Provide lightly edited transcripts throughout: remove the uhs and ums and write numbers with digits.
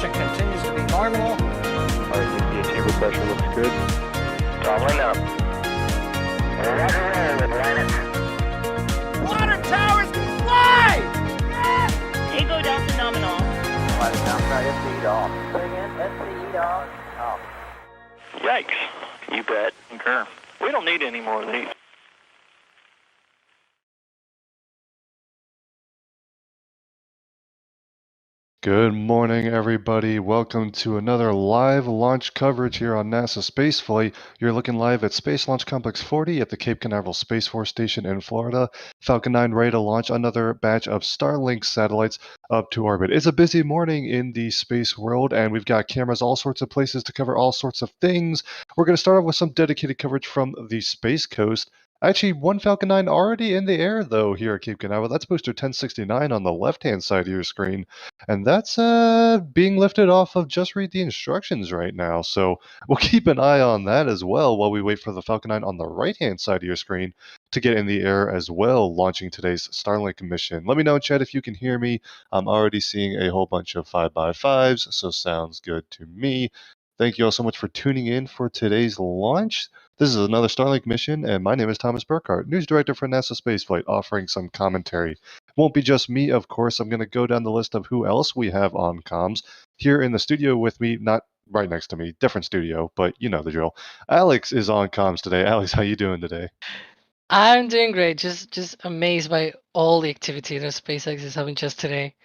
Pressure continues to be normal. Our EPA chamber pressure looks good. Toggling up. Roger roll with Atlantis. Water towers can fly! Tango Delta nominal. Flight downside SCE off. Bring in SCE off. Yikes. You bet. Concur. We don't need any more of these. Good morning, everybody. Welcome to another live launch coverage here on NASA Spaceflight. You're looking live at Space Launch Complex 40 at the Cape Canaveral Space Force Station in Florida. Falcon 9 ready to launch another batch of Starlink satellites up to orbit. It's a busy morning in the space world, and we've got cameras all sorts of places to cover all sorts of things. We're going to start off with some dedicated coverage from the Space Coast. Actually, one Falcon 9 already in the air, though, here at Cape Canaveral. That's booster 1069 on the left-hand side of your screen. And that's being lifted off of just read the instructions right now. So we'll keep an eye on that as well while we wait for the Falcon 9 on the right-hand side of your screen to get in the air as well, launching today's Starlink mission. Let me know in chat if you can hear me. I'm already seeing a whole bunch of 5x5s, so sounds good to me. Thank you all so much for tuning in for today's launch. This is another Starlink mission, and my name is Thomas Burkhart, News Director for NASA Spaceflight, offering some commentary. Won't be just me, of course. I'm going to go down the list of who else we have on comms. Here in the studio with me, not right next to me, different studio, but you know the drill. Alex is on comms today. Alex, how you doing today? I'm doing great. Just amazed by all the activity that SpaceX is having just today.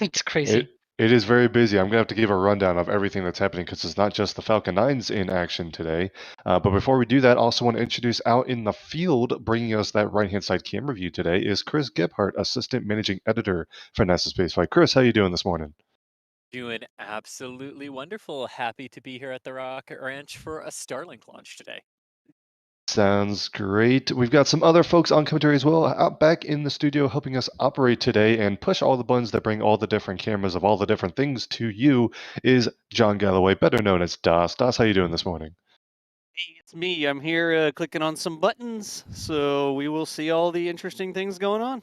It's crazy. It is very busy. I'm going to have to give a rundown of everything that's happening because it's not just the Falcon 9s in action today. But before we do that, I also want to introduce out in the field, bringing us that right-hand side camera view today, is Chris Gebhardt, Assistant Managing Editor for NASA Spaceflight. Chris, how you doing this morning? Doing absolutely wonderful. Happy to be here at the Rocket Ranch for a Starlink launch today. Sounds great. We've got some other folks on commentary as well out back in the studio helping us operate today and push all the buttons that bring all the different cameras of all the different things to you is John Galloway, better known as DOS. DOS, how you doing this morning? Hey, it's me. I'm here clicking on some buttons, so we will see all the interesting things going on.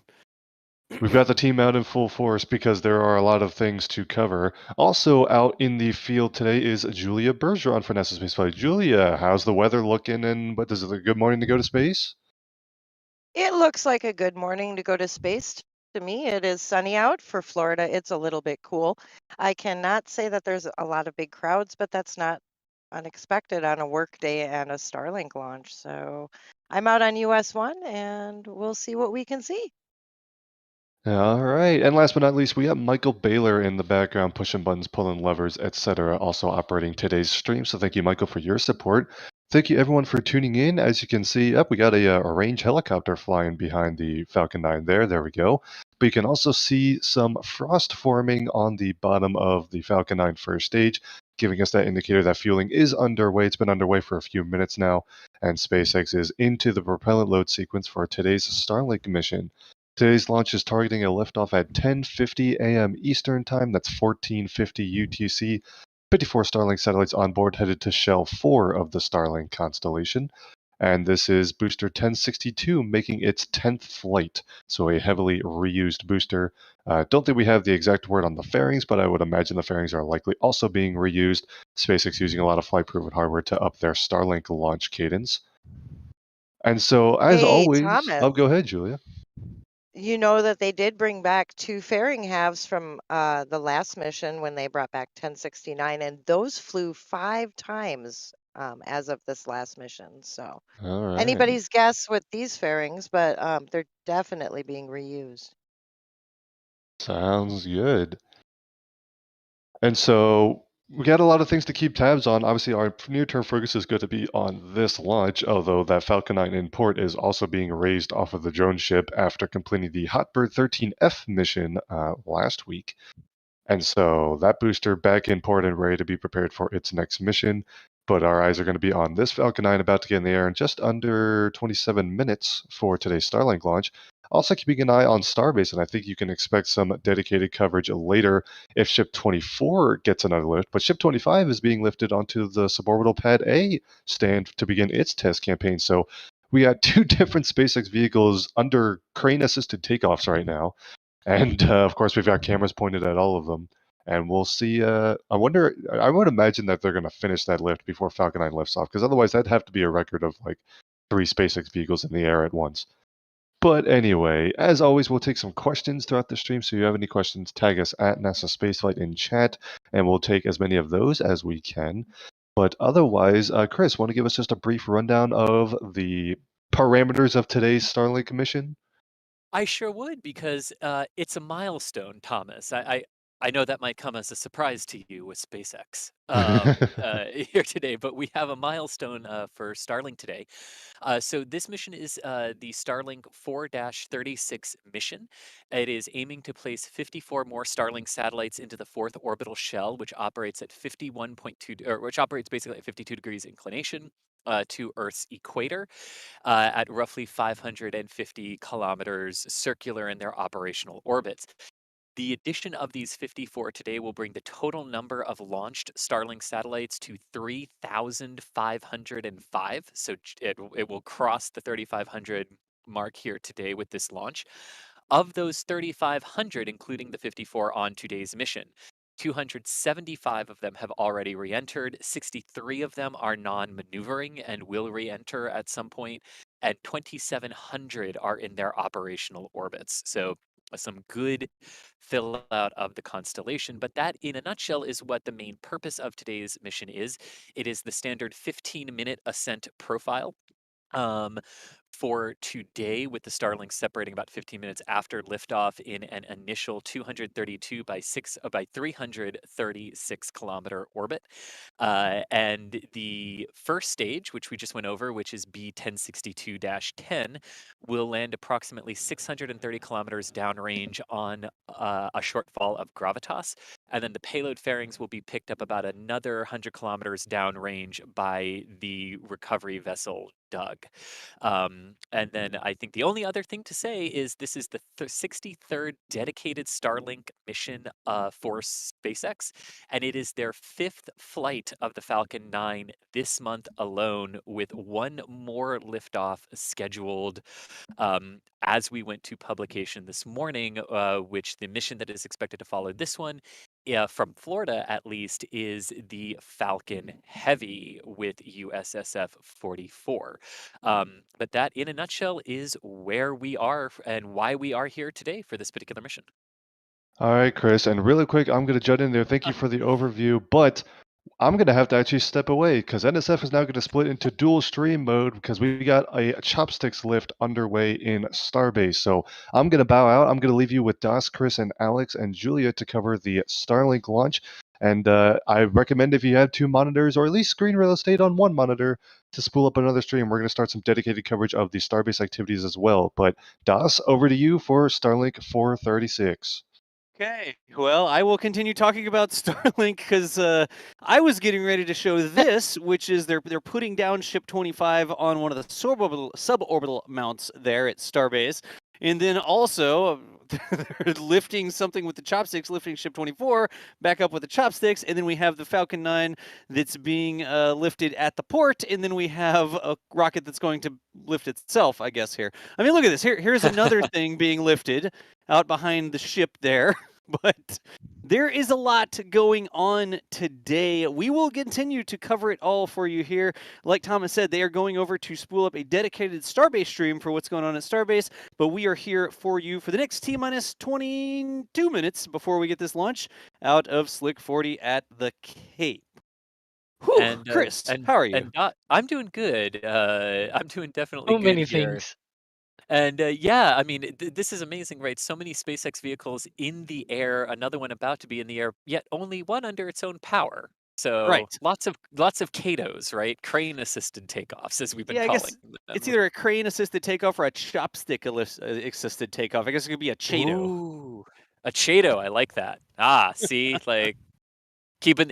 We've got the team out in full force because there are a lot of things to cover. Also out in the field today is Julia Bergeron for NASA Spaceflight. Julia, how's the weather looking, and what is it, a good morning to go to space? It looks like a good morning to go to space. To me, it is sunny out. For Florida, it's a little bit cool. I cannot say that there's a lot of big crowds, but that's not unexpected on a work day and a Starlink launch. So I'm out on US 1 and we'll see what we can see. All right. And last but not least, we have Michael Baylor in the background, pushing buttons, pulling levers, etc., also operating today's stream. So thank you, Michael, for your support. Thank you, everyone, for tuning in. As you can see, we got a range helicopter flying behind the Falcon 9 there. There we go. But you can also see some frost forming on the bottom of the Falcon 9 first stage, giving us that indicator that fueling is underway. It's been underway for a few minutes now, and SpaceX is into the propellant load sequence for today's Starlink mission. Today's launch is targeting a liftoff at 10:50 a.m. Eastern Time. That's 14:50 UTC. 54 Starlink satellites on board headed to Shell 4 of the Starlink constellation. And this is booster 1062 making its 10th flight. So a heavily reused booster. Don't think we have the exact word on the fairings, but I would imagine the fairings are likely also being reused. SpaceX using a lot of flight-proven hardware to up their Starlink launch cadence. And so, as Hey, always, Thomas. go ahead, Julia. You know that they did bring back 2 fairing halves from the last mission when they brought back 1069, and those flew 5 times as of this last mission. So All right. anybody's guess with these fairings, but they're definitely being reused. Sounds good. And so we got a lot of things to keep tabs on. Obviously, our near-term focus is going to be on this launch, although that Falcon 9 in port is also being raised off of the drone ship after completing the Hotbird 13F mission last week. And so that booster back in port and ready to be prepared for its next mission. But our eyes are going to be on this Falcon 9 about to get in the air in just under 27 minutes for today's Starlink launch. Also keeping an eye on Starbase, and I think you can expect some dedicated coverage later if Ship 24 gets another lift. But Ship 25 is being lifted onto the suborbital Pad A stand to begin its test campaign. So we got 2 different SpaceX vehicles under crane-assisted takeoffs right now. And, of course, we've got cameras pointed at all of them. and we'll see. I wonder. I would imagine that they're going to finish that lift before Falcon 9 lifts off, because otherwise that'd have to be a record of like 3 SpaceX vehicles in the air at once. But anyway, as always, we'll take some questions throughout the stream. So if you have any questions, tag us at NASA Spaceflight in chat, and we'll take as many of those as we can. But otherwise, Chris, want to give us just a brief rundown of the parameters of today's Starlink mission? I sure would, because it's a milestone, Thomas. I know that might come as a surprise to you with SpaceX here today, but we have a milestone for Starlink today. So this mission is the Starlink 4-36 mission. It is aiming to place 54 more Starlink satellites into the fourth orbital shell, which operates at 51.2, or which operates basically at 52 degrees inclination to Earth's equator, at roughly 550 kilometers circular in their operational orbits. The addition of these 54 today will bring the total number of launched Starlink satellites to 3,505. So it will cross the 3,500 mark here today with this launch. Of those 3,500, including the 54 on today's mission, 275 of them have already re-entered, 63 of them are non-maneuvering and will re-enter at some point, and 2,700 are in their operational orbits. So some good fill out of the constellation, but that in a nutshell is what the main purpose of today's mission is. It is the standard 15-minute ascent profile. Um, for today, with the Starlink separating about 15 minutes after liftoff in an initial 232 by 336 kilometer orbit. And the first stage, which we just went over, which is B1062-10, will land approximately 630 kilometers downrange on a shortfall of gravitas. And then the payload fairings will be picked up about another 100 kilometers downrange by the recovery vessel Doug. And then I think the only other thing to say is this is the 63rd dedicated Starlink mission for SpaceX, and it is their 5th flight of the Falcon 9 this month alone, with one more liftoff scheduled as we went to publication this morning, which the mission that is expected to follow this one, from Florida at least, is the Falcon Heavy with USSF 44. But that, in a nutshell, is where we are and why we are here today for this particular mission. All right, Chris, and really quick, I'm going to jut in there. Thank you for the overview, but I'm going to have to actually step away because NSF is now going to split into dual stream mode because we got a chopsticks lift underway in Starbase. So I'm going to bow out. I'm going to leave you with Das, Chris, and Alex and Julia to cover the Starlink launch. And I recommend if you have 2 monitors or at least screen real estate on 1 monitor to spool up another stream. We're going to start some dedicated coverage of the Starbase activities as well. But Das, over to you for Starlink 436. Okay, well, I will continue talking about Starlink because I was getting ready to show this, which is they're putting down Ship 25 on one of the suborbital mounts there at Starbase, and then also they're lifting something with the chopsticks, lifting Ship 24 back up with the chopsticks, and then we have the Falcon 9 that's being lifted at the port, and then we have a rocket that's going to lift itself, I guess. Here, I mean, look at this. Here's another thing being lifted out behind the ship there. But there is a lot going on today. We will continue to cover it all for you here. Like Thomas said, they are going over to spool up a dedicated Starbase stream for what's going on at Starbase, but we are here for you for the next T-minus 22 minutes before we get this launch out of Slick 40 at the Cape. Whew, And Chris, how are you? And I'm doing good. I'm doing definitely So good many here. things. And yeah, I mean, this is amazing, right? So many SpaceX vehicles in the air, another one about to be in the air, yet only one under its own power. So Right. lots of CATOs, right? Crane assisted takeoffs, as we've been Yeah, I guess calling it's them. either a crane assisted takeoff or a chopstick assisted takeoff. I guess it could be a Chato. Ooh, a Chato, I like that. Ah, see, like keeping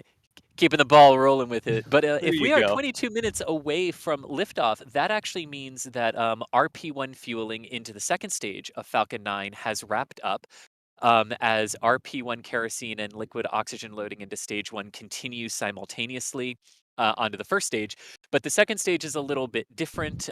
the ball rolling with it. But There if you we are go. 22 minutes away from liftoff, that actually means that RP1 fueling into the second stage of Falcon 9 has wrapped up. As RP1 kerosene and liquid oxygen loading into stage 1 continues simultaneously onto the first stage. But the second stage is a little bit different.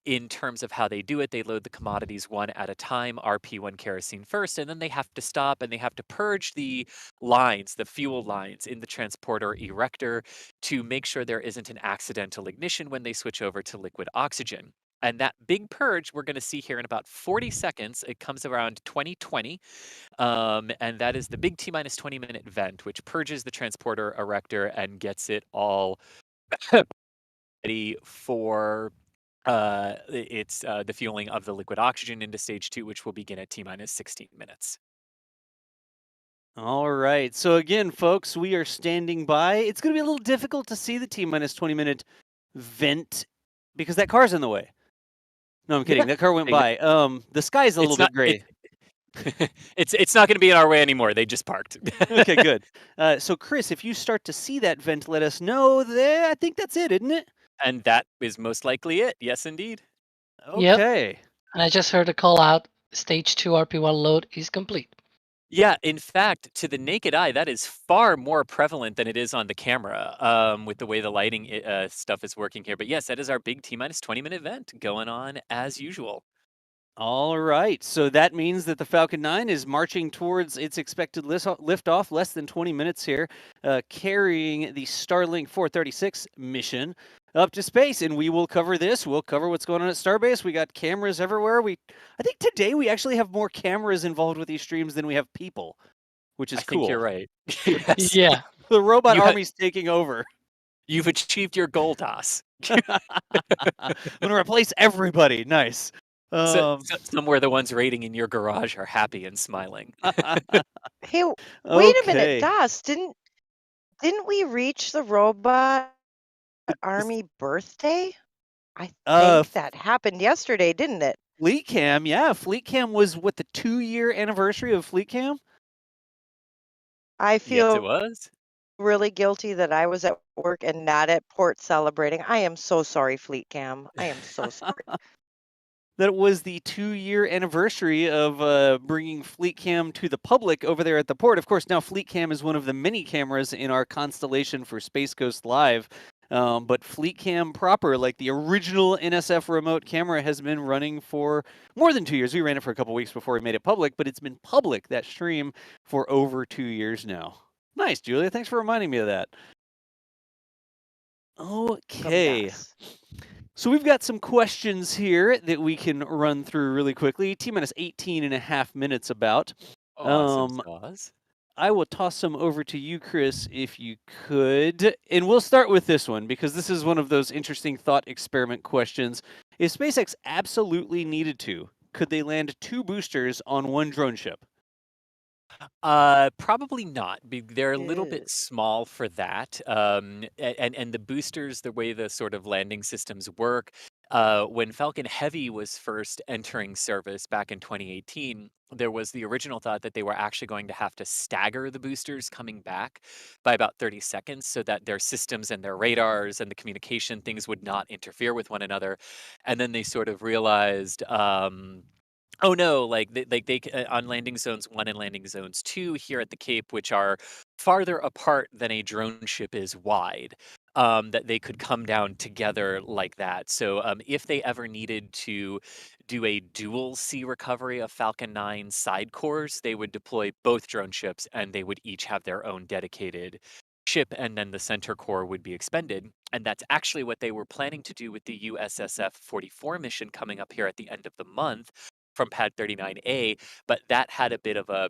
in terms of how they do it, they load the commodities one at a time, RP1 kerosene first, and then they have to stop and they have to purge the lines, the fuel lines in the transporter erector to make sure there isn't an accidental ignition when they switch over to liquid oxygen. And that big purge we're going to see here in about 40 seconds. It comes around 2020. And that is the big T minus 20-minute vent, which purges the transporter erector and gets it all ready for the fueling of the liquid oxygen into stage 2, which will begin at T minus 16 minutes. All right. So again, folks, we are standing by. It's going to be a little difficult to see the T minus 20-minute vent because that car's in the way. No, I'm kidding. Yeah, That car went by. The sky's a little it's not bit gray. it's not going to be in our way anymore. They just parked. Okay, good. So Chris, if you start to see that vent, let us know. There, I think that's it, isn't it? And that is most likely it. Yes, indeed. Yep. Okay. And I just heard a call out. Stage 2 RP1 load is complete. Yeah, in fact, to the naked eye, that is far more prevalent than it is on the camera, with the way the lighting stuff is working here. But yes, that is our big T minus 20-minute event going on as usual. All right. So that means that the Falcon 9 is marching towards its expected liftoff less than 20 minutes here, carrying the Starlink 436 mission up to space. And we will cover this. We'll cover what's going on at Starbase. We got cameras everywhere. I think today we actually have more cameras involved with these streams than we have people, which is I cool. think you're right. Yes. Yeah. The robot army's taking over. You've achieved your goal, Das. I'm going to replace everybody. Nice. Somewhere the ones raiding in your garage are happy and smiling. Hey, wait a Okay. minute, Das, didn't we reach the robot army birthday? I think that happened yesterday, didn't it? Fleet Cam, yeah. Fleet Cam was what, the 2-year anniversary of Fleet Cam? I Yes, it feel was. really guilty that I was at work and not at port celebrating. I am so sorry, Fleet Cam. I am so sorry. That was the 2-year anniversary of bringing Fleet Cam to the public over there at the port. Of course, now Fleet Cam is one of the many cameras in our constellation for Space Coast Live. But Fleet Cam proper, like the original NSF remote camera, has been running for more than 2 years. We ran it for a couple weeks before we made it public, but it's been public, that stream, for over 2 years now. Nice, Julia. Thanks for reminding me of that. Okay. So we've got some questions here that we can run through really quickly. T minus 18 and a half minutes about. Awesome sauce. I will toss some over to you, Chris, if you could. And we'll start with this one because this is one of those interesting thought experiment questions. If SpaceX absolutely needed to, could they land 2 boosters on one drone ship? Probably not. They're a little bit small for that. And the boosters, the way the sort of landing systems work, when Falcon Heavy was first entering service back in 2018, there was the original thought that they were actually going to have to stagger the boosters coming back by about 30 seconds so that their systems and their radars and the communication things would not interfere with one another. And then they sort of realized, oh no, like they on landing zones 1 and landing zones 2 here at the Cape, which are farther apart than a drone ship is wide, that they could come down together like that. So if they ever needed to do a dual sea recovery of Falcon 9 side cores, they would deploy both drone ships and they would each have their own dedicated ship, and then the center core would be expended. And that's actually what they were planning to do with the USSF 44 mission coming up here at the end of the month from Pad 39A, but that had a bit of a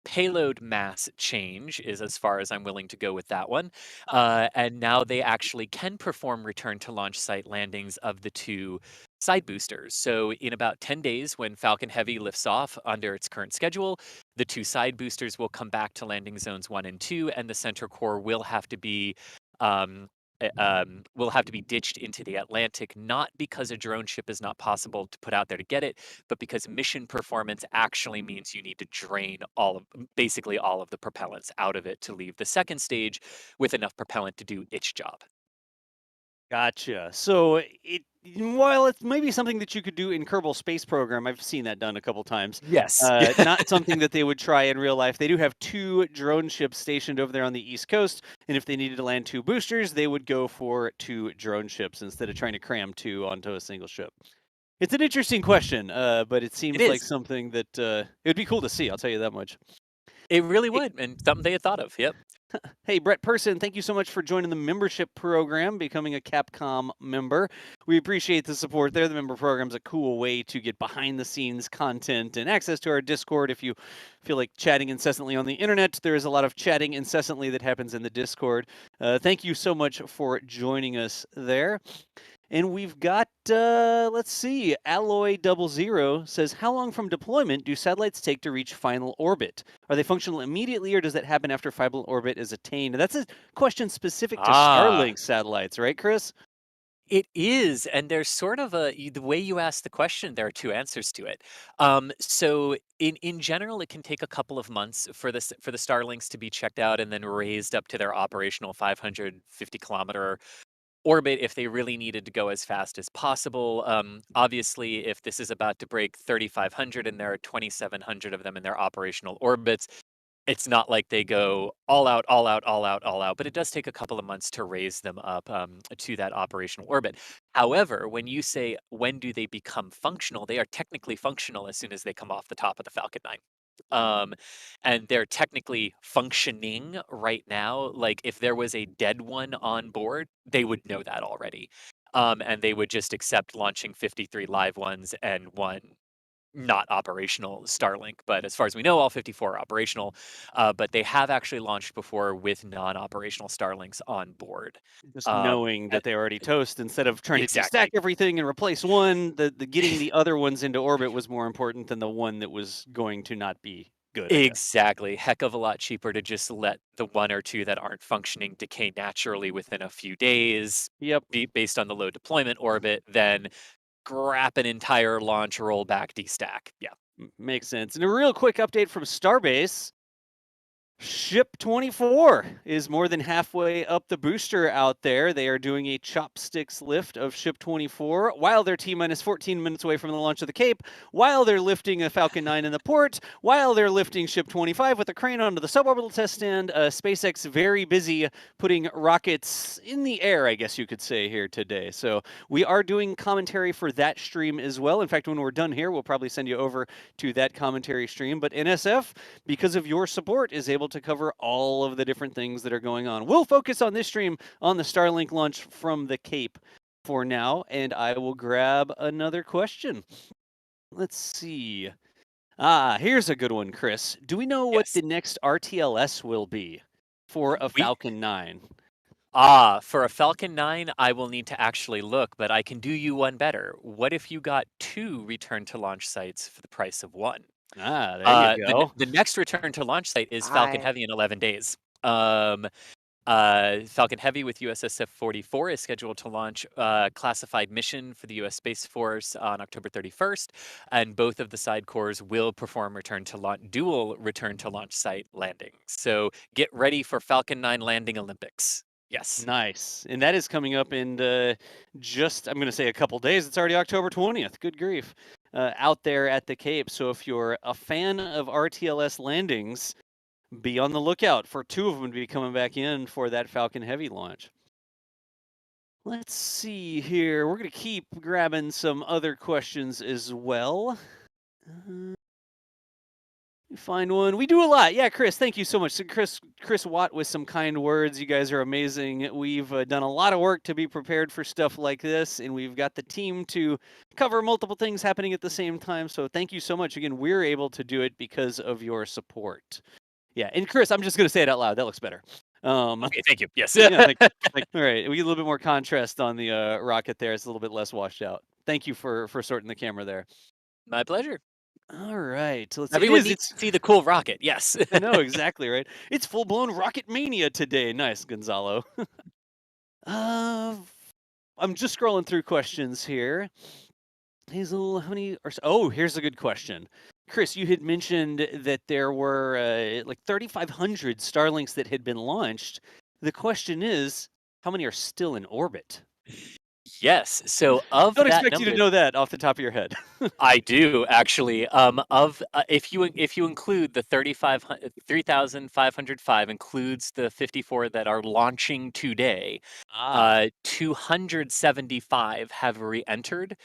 payload mass change, is as far as I'm willing to go with that one. And now they actually can perform return to launch site landings of the 2 side boosters. So in about 10 days, when Falcon Heavy lifts off under its current schedule, the 2 side boosters will come back to landing zones 1 and 2, and the center core will have to be ditched into the Atlantic, not because a drone ship is not possible to put out there to get it, but because mission performance actually means you need to drain basically all of the propellants out of it to leave the second stage with enough propellant to do its job. Gotcha. So while it's maybe something that you could do in Kerbal Space Program, I've seen that done a couple times. Yes. Not something that they would try in real life. They do have 2 drone ships stationed over there on the East Coast, and if they needed to land 2 boosters, they would go for 2 drone ships instead of trying to cram 2 onto a single ship. It's an interesting question, but it seems It like is. something that it would be cool to see. I'll tell you that much. It really Hey, would, and something they had thought of. Yep. hey, Brett Person, thank you so much for joining the membership program, becoming a Capcom member. We appreciate the support there. The member program's a cool way to get behind the scenes content and access to our Discord. If you feel like chatting incessantly on the internet, there is a lot of chatting incessantly that happens in the Discord. Thank you so much for joining us there. And we've got, let's see, Alloy00 says, how long from deployment do satellites take to reach final orbit? Are they functional immediately, or does that happen after final orbit is attained? And that's a question specific to Ah, Starlink satellites, right, Chris? it is, and there's sort of the way you ask the question, there are two answers to it. So in general, it can take a couple of months for the Starlinks to be checked out and then raised up to their operational 550-kilometer orbit if they really needed to go as fast as possible. Obviously, if this is about to break 3,500 and there are 2,700 of them in their operational orbits, it's not like they go all out, all out, all out, all out, but it does take a couple of months to raise them up to that operational orbit. However, when you say when do they become functional, they are technically functional as soon as they come off the top of the Falcon 9. Um, and they're technically functioning right now. Like if there was a dead one on board, they would know that already. And they would just accept launching 53 live ones and one not operational Starlink, but as far as we know, all 54 are operational. But they have actually launched before with non-operational Starlinks on board. Just Um, knowing uh, that they already toast instead of trying to destack exactly. everything and replace one, the getting the other ones into orbit was more important than the one that was going to not be good, I guess. Exactly. Heck of a lot cheaper to just let the one or two that aren't functioning decay naturally within a few days, Yep. based on the low deployment orbit, than scrap an entire launch, roll back, destack. Yeah. Makes sense. And a real quick update from Starbase. Ship 24 is more than halfway up the booster out there. They are doing a chopsticks lift of Ship 24 while they're T-minus 14 minutes away from the launch of the Cape, while they're lifting a Falcon 9 in the port, while they're lifting Ship 25 with a crane onto the suborbital test stand. SpaceX very busy putting rockets in the air, I guess you could say, here today. So we are doing commentary for that stream as well. In fact, when we're done here, we'll probably send you over to that commentary stream. But NSF, because of your support, is able to cover all of the different things that are going on. We'll focus on this stream on the Starlink launch from the Cape for now, and I will grab another question. Let's see. Here's a good one, Chris. Do we know what Yes. the next RTLS will be for a We Falcon 9? For a Falcon 9, I will need to actually look, but I can do you one better. What if you got 2 return to launch sites for the price of 1? There you go. The next return to launch site is Falcon I Heavy in 11 days. Falcon Heavy with USSF 44 is scheduled to launch classified mission for the U.S. Space Force on October 31st, and both of the side cores will perform dual return to launch site landings. So get ready for Falcon 9 landing Olympics. Yes. Nice. And that is coming up in just, I'm going to say a couple days. It's already October 20th. Good grief. Out there at the Cape. So if you're a fan of RTLS landings, be on the lookout for 2 of them to be coming back in for that Falcon Heavy launch. Let's see here. We're going to keep grabbing some other questions as well. Find one. We do a lot. Yeah, Chris, thank you so much. So Chris Watt with some kind words. You guys are amazing. We've done a lot of work to be prepared for stuff like this, and we've got the team to cover multiple things happening at the same time. So thank you so much. Again, we're able to do it because of your support. Yeah, and Chris, I'm just going to say it out loud. That looks better. Okay, thank you. Yes. Yeah, all right. We get a little bit more contrast on the rocket there. It's a little bit less washed out. Thank you for sorting the camera there. My pleasure. All right. Let's see. Everyone needs to see the cool rocket. Yes. I know, exactly, right? It's full-blown rocket mania today. Nice, Gonzalo. I'm just scrolling through questions here. Hazel, how many are... Oh, here's a good question. Chris, you had mentioned that there were like 3,500 Starlinks that had been launched. The question is, how many are still in orbit? Yes. So of Don't that expect you number, to know that off the top of your head. I do actually. If you include the 3,505 includes the 54 that are launching today, 275 have re-entered.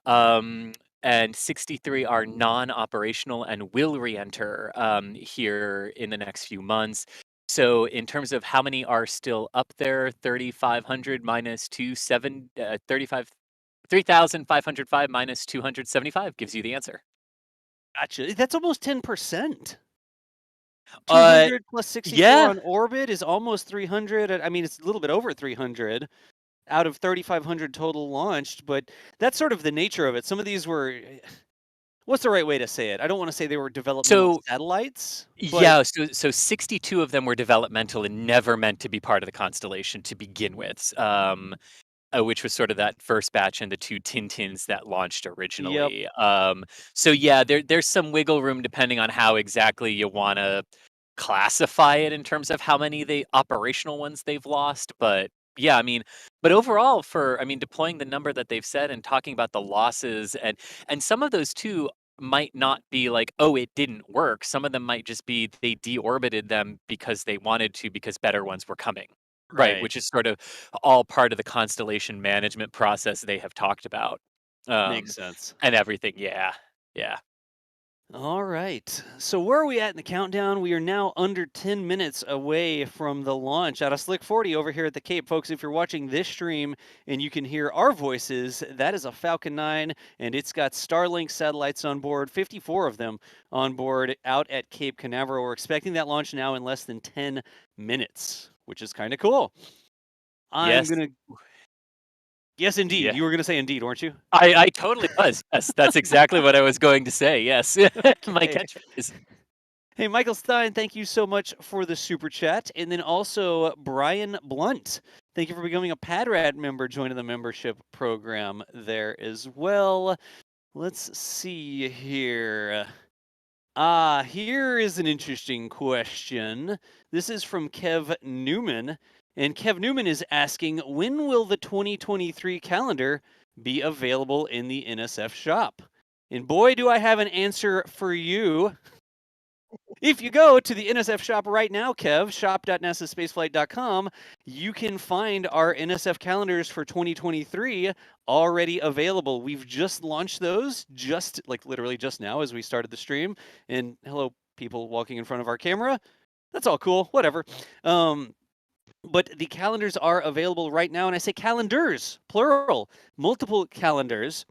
And 63 are non-operational and will re-enter here in the next few months. So in terms of how many are still up there, 3,500 minus 3,505 minus 275 gives you the answer. Gotcha. That's almost 10%. Uh, 200 plus 64 yeah. on orbit is almost 300. I mean, it's a little bit over 300 out of 3,500 total launched, but that's sort of the nature of it. Some of these were, what's the right way to say it? I don't want to say they were developmental So satellites, but yeah, so 62 of them were developmental and never meant to be part of the constellation to begin with. Which was sort of that first batch and the 2 Tintins that launched yep. originally. So yeah, there's some wiggle room depending on how exactly you want to classify it in terms of how many the operational ones they've lost. But yeah, I mean, but overall, deploying the number that they've said and talking about the losses and some of those too might not be like, oh, it didn't work. Some of them might just be they deorbited them because they wanted to because better ones were coming. Right, Right. which is sort of all part of the constellation management process they have talked about, Makes sense. and everything. Yeah, yeah. All right. So where are we at in the countdown? We are now under 10 minutes away from the launch out of Slick 40 over here at the Cape. Folks, if you're watching this stream and you can hear our voices, that is a Falcon 9, and it's got Starlink satellites on board, 54 of them on board out at Cape Canaveral. We're expecting that launch now in less than 10 minutes, which is kind of cool. I'm Yes. going to... Yes, indeed. Yeah. You were going to say indeed, weren't you? I totally was. Yes, that's exactly what I was going to say. Yes, my Okay. catchphrase. Hey, Michael Stein, thank you so much for the super chat. And then also Brian Blunt, thank you for becoming a PadRad member, joining the membership program there as well. Let's see here. Here is an interesting question. This is from Kev Newman. And Kev Newman is asking, when will the 2023 calendar be available in the NSF shop? And boy, do I have an answer for you. If you go to the NSF shop right now, Kev, shop.nasaspaceflight.com, you can find our NSF calendars for 2023 already available. We've just launched those, just like literally just now as we started the stream. And hello, people walking in front of our camera. That's all cool, whatever. But the calendars are available right now. And I say calendars, plural, multiple calendars,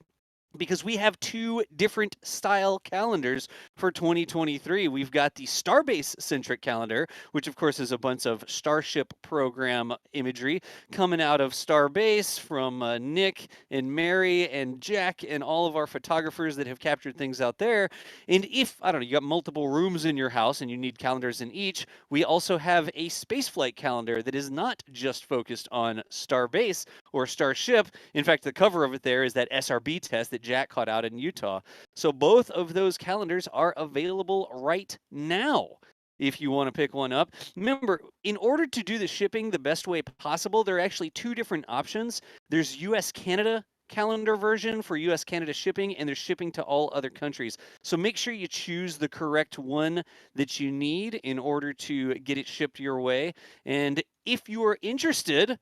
because we have 2 different style calendars for 2023. We've got the Starbase-centric calendar, which of course is a bunch of Starship program imagery coming out of Starbase from Nick and Mary and Jack and all of our photographers that have captured things out there. And if, I don't know, you got multiple rooms in your house and you need calendars in each, we also have a spaceflight calendar that is not just focused on Starbase or Starship. In fact, the cover of it there is that SRB test that Jack caught out in Utah. So both of those calendars are available right now if you want to pick one up. Remember, in order to do the shipping the best way possible, there are actually 2 different options. There's US-Canada calendar version for US-Canada shipping, and there's shipping to all other countries. So make sure you choose the correct one that you need in order to get it shipped your way. And if you are interested,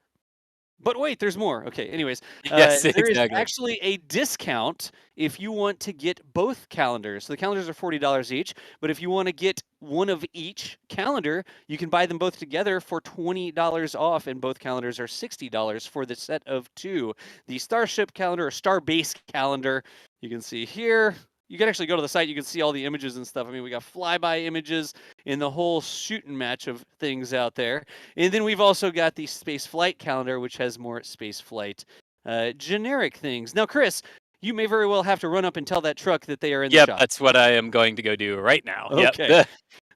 but wait, there's more. Okay, anyways, Yes, there is exactly. actually a discount if you want to get both calendars. So the calendars are $40 each, but if you want to get one of each calendar, you can buy them both together for $20 off, and both calendars are $60 for the set of 2. The Starship calendar or Starbase calendar, you can see here. You can actually go to the site. You can see all the images and stuff. I mean, we got flyby images in the whole shooting match of things out there. And then we've also got the space flight calendar, which has more space flight generic things. Now, Chris, you may very well have to run up and tell that truck that they are in the Yep, shop. that's what I am going to go do right now. Okay. Yep.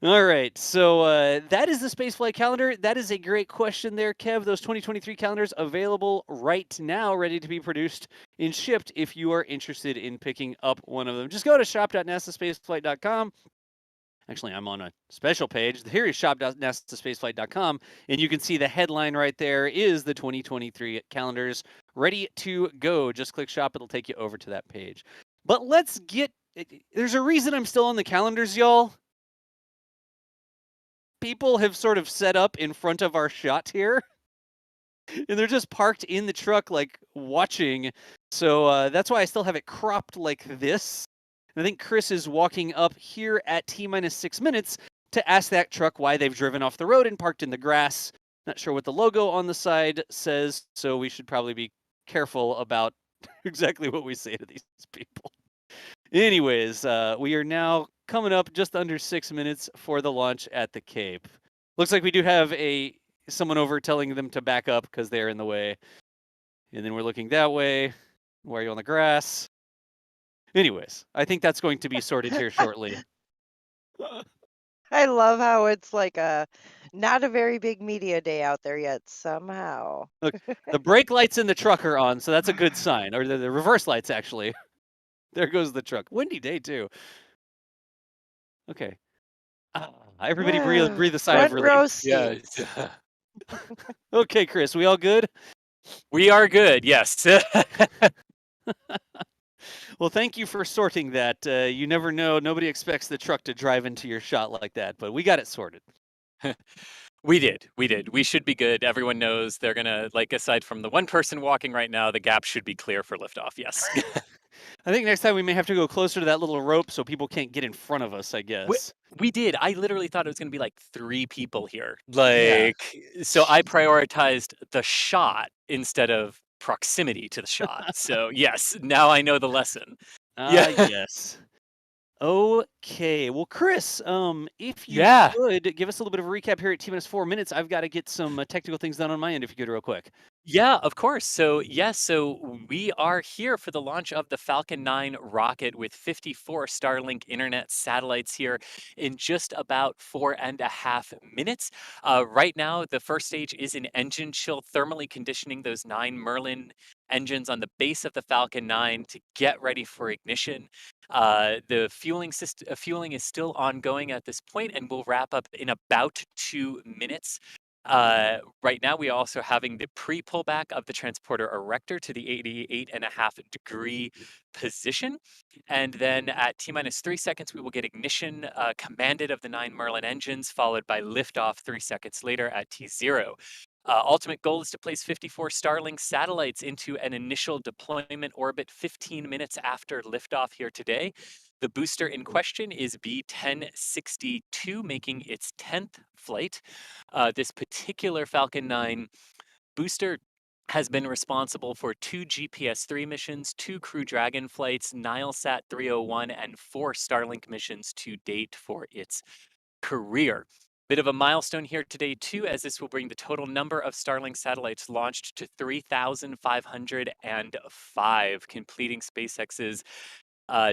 All right. So that is the spaceflight calendar. That is a great question there, Kev. Those 2023 calendars available right now, ready to be produced and shipped if you are interested in picking up one of them. Just go to shop.nasaspaceflight.com. Actually, I'm on a special page. Here is shop.nasaspaceflight.com, and you can see the headline right there is the 2023 calendars ready to go. Just click shop. It'll take you over to that page. But let's get... There's a reason I'm still on the calendars, y'all. People have sort of set up in front of our shot here, and they're just parked in the truck, like, watching. So that's why I still have it cropped like this. And I think Chris is walking up here at T-minus 6 minutes to ask that truck why they've driven off the road and parked in the grass. Not sure what the logo on the side says, so we should probably be careful about exactly what we say to these people. Anyways, we are now coming up just under 6 minutes for the launch at the Cape. Looks like we do have someone over telling them to back up because they're in the way. And then we're looking that way. Why are you on the grass? Anyways, I think that's going to be sorted here shortly. I love how it's like not a very big media day out there yet somehow. Look, the brake lights in the truck are on, so that's a good sign. Or the reverse lights, actually. There goes the truck. Windy day, too. Okay. Everybody breathe a sigh of Front row relief. seats. Yeah. Okay, Chris, we all good? We are good, yes. Well, thank you for sorting that. You never know. Nobody expects the truck to drive into your shot like that, but we got it sorted. We did. We should be good. Everyone knows they're going to, like, aside from the one person walking right now, the gap should be clear for liftoff, yes. I think next time we may have to go closer to that little rope so people can't get in front of us, I guess. We did. I literally thought it was going to be like 3 people here. So I prioritized the shot instead of proximity to the shot. So yes, now I know the lesson. Yes. Okay. Well, Chris, if you could give us a little bit of a recap here at T-minus 4 minutes, I've got to get some technical things done on my end if you could real quick. Yeah, of course. So we are here for the launch of the Falcon 9 rocket with 54 Starlink internet satellites here in just about 4.5 minutes. Right now, the first stage is in engine chill, thermally conditioning those 9 Merlin engines on the base of the Falcon 9 to get ready for ignition. The fueling is still ongoing at this point and will wrap up in about 2 minutes. Right now, we are also having the pre-pullback of the transporter erector to the 88.5 degree position. And then at T-minus 3 seconds, we will get ignition commanded of the 9 Merlin engines, followed by liftoff 3 seconds later at T0. Ultimate goal is to place 54 Starlink satellites into an initial deployment orbit 15 minutes after liftoff here today. The booster in question is B1062, making its 10th flight. This particular Falcon 9 booster has been responsible for 2 GPS-3 missions, 2 Crew Dragon flights, Nilesat 301, and 4 Starlink missions to date for its career. Bit of a milestone here today, too, as this will bring the total number of Starlink satellites launched to 3,505, completing SpaceX's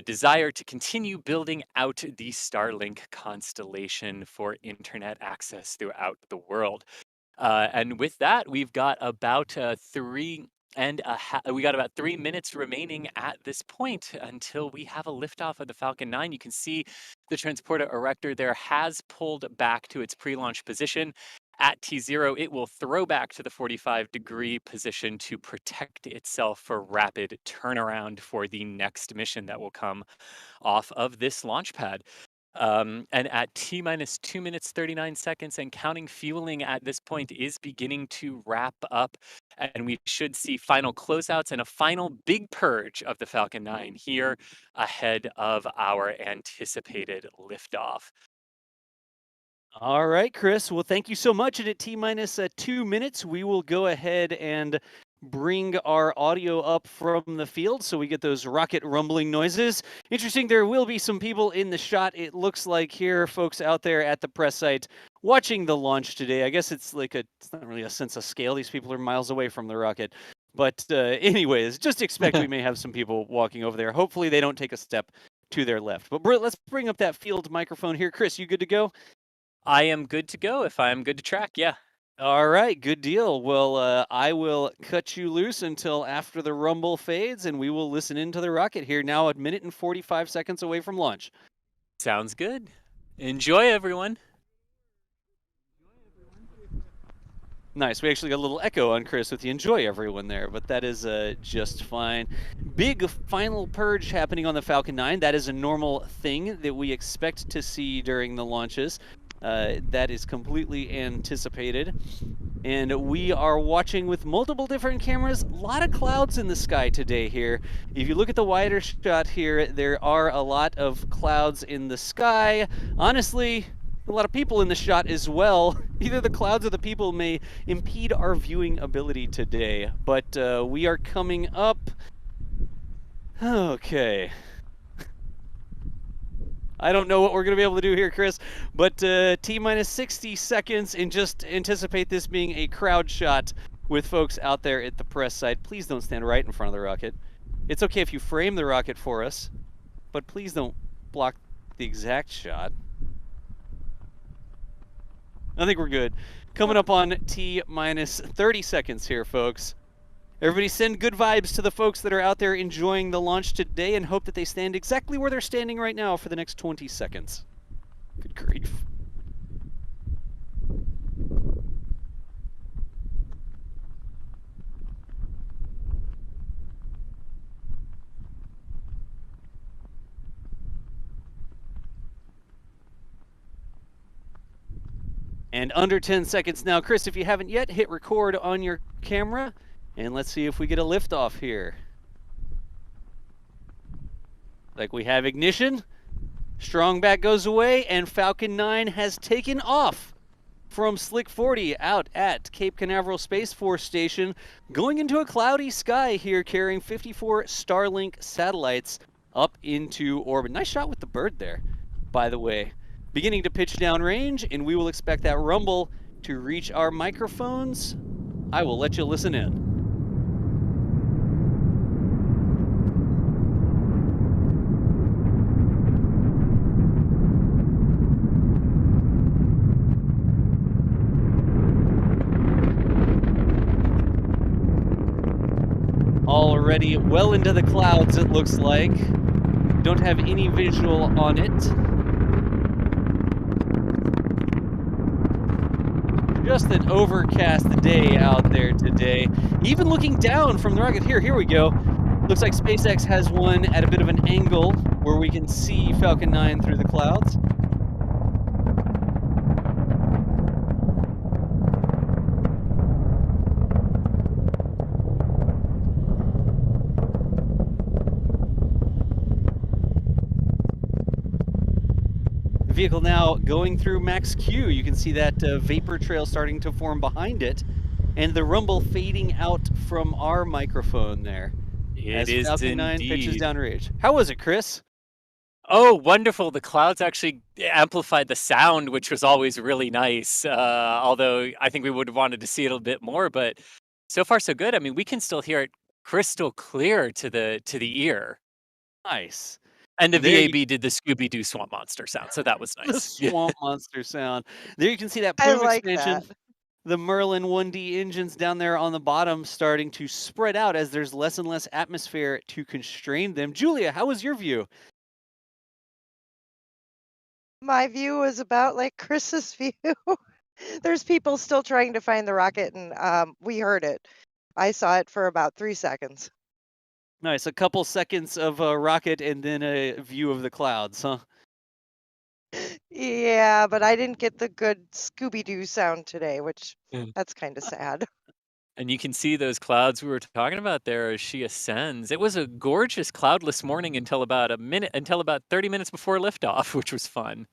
desire to continue building out the Starlink constellation for internet access throughout the world. And with that, we've got about 3 minutes remaining at this point until we have a liftoff of the Falcon 9. You can see the transporter erector there has pulled back to its pre-launch position. At T0, it will throw back to the 45-degree position to protect itself for rapid turnaround for the next mission that will come off of this launch pad. And at T-minus 2 minutes, 39 seconds and counting, fueling at this point is beginning to wrap up. And we should see final closeouts and a final big purge of the Falcon 9 here ahead of our anticipated liftoff. All right, Chris. Well, thank you so much. And at T-minus 2 minutes, we will go ahead and bring our audio up from the field so we get those rocket rumbling noises. Interesting, there will be some people in the shot, it looks like here, folks out there at the press site watching the launch today. I guess it's not really a sense of scale. These people are miles away from the rocket. But anyways, just expect we may have some people walking over there. Hopefully they don't take a step to their left. But let's bring up that field microphone here. Chris, you good to go? I am good to go if I'm good to track, yeah. All right, good deal. Well, I will cut you loose until after the rumble fades, and we will listen into the rocket here now, 1 minute and 45 seconds away from launch. Sounds good. Enjoy, everyone. Nice. We actually got a little echo on Chris with the enjoy everyone there, but that is just fine. Big final purge happening on the Falcon 9. That is a normal thing that we expect to see during the launches. That is completely anticipated. And we are watching with multiple different cameras. A lot of clouds in the sky today here. If you look at the wider shot here, there are a lot of clouds in the sky. Honestly, a lot of people in the shot as well. Either the clouds or the people may impede our viewing ability today. But we are coming up. Okay. I don't know what we're going to be able to do here, Chris, but T-minus 60 seconds, and just anticipate this being a crowd shot with folks out there at the press site. Please don't stand right in front of the rocket. It's okay if you frame the rocket for us, but please don't block the exact shot. I think we're good. Coming up on T-minus 30 seconds here, folks. Everybody send good vibes to the folks that are out there enjoying the launch today, and hope that they stand exactly where they're standing right now for the next 20 seconds. Good grief. And under 10 seconds now. Chris, if you haven't yet, hit record on your camera, and let's see if we get a liftoff here. Like we have ignition, strong back goes away, and Falcon 9 has taken off from Slick 40 out at Cape Canaveral Space Force Station, going into a cloudy sky here, carrying 54 Starlink satellites up into orbit. Nice shot with the bird there, by the way. Beginning to pitch downrange, and we will expect that rumble to reach our microphones. I will let you listen in. Already well into the clouds, it looks like. Don't have any visual on it. Just an overcast day out there today. Even looking down from the rocket, here we go. Looks like SpaceX has one at a bit of an angle where we can see Falcon 9 through the clouds. Vehicle now going through max Q. You can see that vapor trail starting to form behind it, and the rumble fading out from our microphone there. It is Falcon 9 pitches indeed. downrange. How was it, Chris? Oh, wonderful. The clouds actually amplified the sound, which was always really nice. Although I think we would have wanted to see it a bit more, but so far so good. I mean, we can still hear it crystal clear to the ear. Nice. And the There VAB did the Scooby-Doo swamp monster sound, so that was the nice. swamp monster sound. There you can see that I plume like expansion. that. The Merlin 1D engines down there on the bottom starting to spread out as there's less and less atmosphere to constrain them. Julia, how was your view? My view is about like Chris's view. There's people still trying to find the rocket, and we heard it. I saw it for about 3 seconds. Nice, a couple seconds of a rocket and then a view of the clouds, huh? Yeah, but I didn't get the good Scooby-Doo sound today, which Mm. that's kind of sad. And you can see those clouds we were talking about there as she ascends. It was a gorgeous cloudless morning until about 30 minutes before liftoff, which was fun.